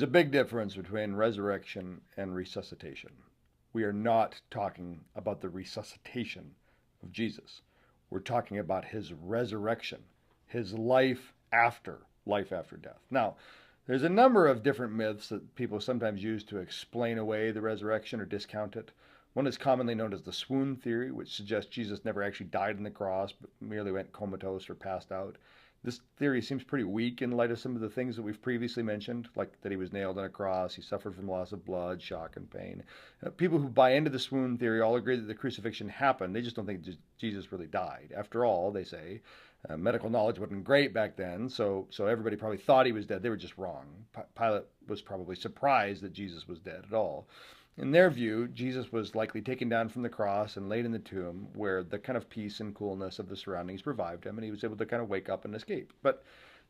There's a big difference between resurrection and resuscitation. We are not talking about the resuscitation of Jesus. We're talking about his resurrection, his life after death. Now, there's a number of different myths that people sometimes use to explain away the resurrection or discount it. One is commonly known as the swoon theory, which suggests Jesus never actually died on the cross, but merely went comatose or passed out. This theory seems pretty weak in light of some of the things that we've previously mentioned, like that he was nailed on a cross, he suffered from loss of blood, shock, and pain. People who buy into the swoon theory all agree that the crucifixion happened. They just don't think Jesus really died. After all, they say, medical knowledge wasn't great back then, so everybody probably thought he was dead. They were just wrong. Pilate was probably surprised that Jesus was dead at all. In their view, Jesus was likely taken down from the cross and laid in the tomb, where the kind of peace and coolness of the surroundings revived him, and he was able to kind of wake up and escape. But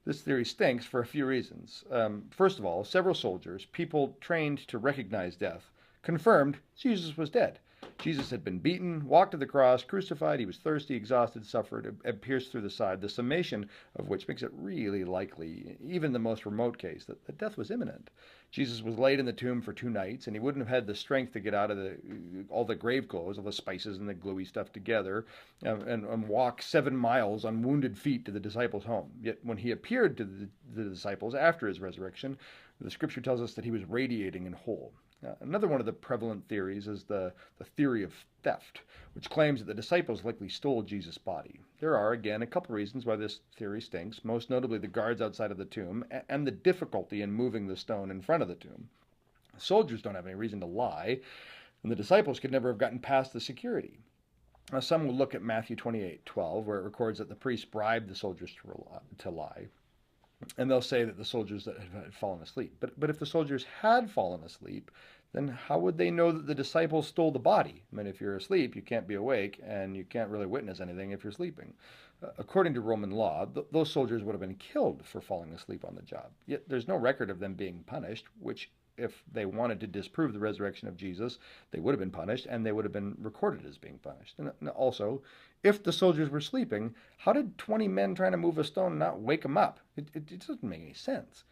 this theory stinks for a few reasons. First of all, several soldiers, people trained to recognize death, confirmed Jesus was dead. Jesus had been beaten, walked to the cross, crucified, he was thirsty, exhausted, suffered, and pierced through the side, the summation of which makes it really likely, even the most remote case, that death was imminent. Jesus was laid in the tomb for 2 nights, and he wouldn't have had the strength to get out of all the grave clothes, all the spices and the gluey stuff together, and walk 7 miles on wounded feet to the disciples' home. Yet when he appeared to the disciples after his resurrection, the scripture tells us that he was radiating and whole. Another one of the prevalent theories is the theory of theft, which claims that the disciples likely stole Jesus' body. There are, again, a couple reasons why this theory stinks, most notably the guards outside of the tomb and the difficulty in moving the stone in front of the tomb. Soldiers don't have any reason to lie, and the disciples could never have gotten past the security. Now, some will look at Matthew 28:12, where it records that the priests bribed the soldiers to lie. And they'll say that the soldiers that had fallen asleep. But if the soldiers had fallen asleep, then how would they know that the disciples stole the body? I mean, if you're asleep, you can't be awake, and you can't really witness anything if you're sleeping. According to Roman law, those soldiers would have been killed for falling asleep on the job. Yet there's no record of them being punished, which, if they wanted to disprove the resurrection of Jesus, they would have been punished, and they would have been recorded as being punished. And also, if the soldiers were sleeping, how did 20 men trying to move a stone not wake them up? It doesn't make any sense.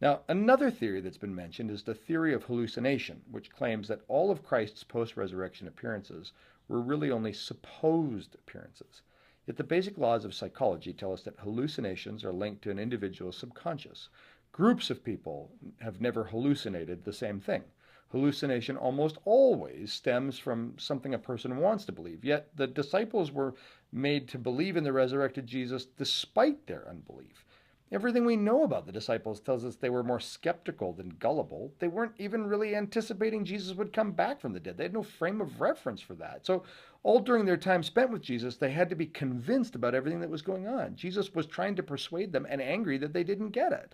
Now, another theory that's been mentioned is the theory of hallucination, which claims that all of Christ's post-resurrection appearances were really only supposed appearances. Yet the basic laws of psychology tell us that hallucinations are linked to an individual's subconscious. Groups of people have never hallucinated the same thing. Hallucination almost always stems from something a person wants to believe. Yet the disciples were made to believe in the resurrected Jesus despite their unbelief. Everything we know about the disciples tells us they were more skeptical than gullible. They weren't even really anticipating Jesus would come back from the dead. They had no frame of reference for that. So all during their time spent with Jesus, they had to be convinced about everything that was going on. Jesus was trying to persuade them and angry that they didn't get it.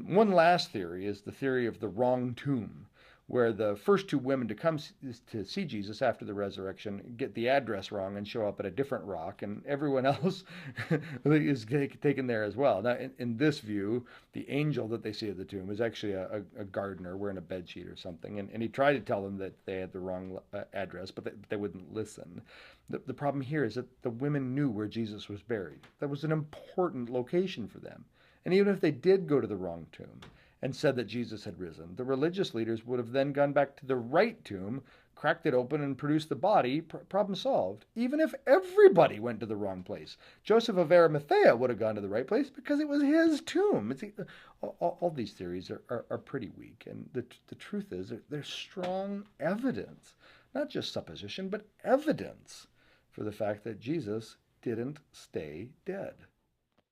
One last theory is the theory of the wrong tomb, where the first two women to come to see Jesus after the resurrection get the address wrong and show up at a different rock, and everyone else is taken there as well. Now, in this view, the angel that they see at the tomb is actually a gardener wearing a bedsheet or something, and he tried to tell them that they had the wrong address, but they wouldn't listen. The problem here is that the women knew where Jesus was buried. That was an important location for them. And even if they did go to the wrong tomb and said that Jesus had risen, the religious leaders would have then gone back to the right tomb, cracked it open, and produced the body. Problem solved. Even if everybody went to the wrong place, Joseph of Arimathea would have gone to the right place because it was his tomb. All these theories are pretty weak, and the truth is there's strong evidence, not just supposition, but evidence for the fact that Jesus didn't stay dead.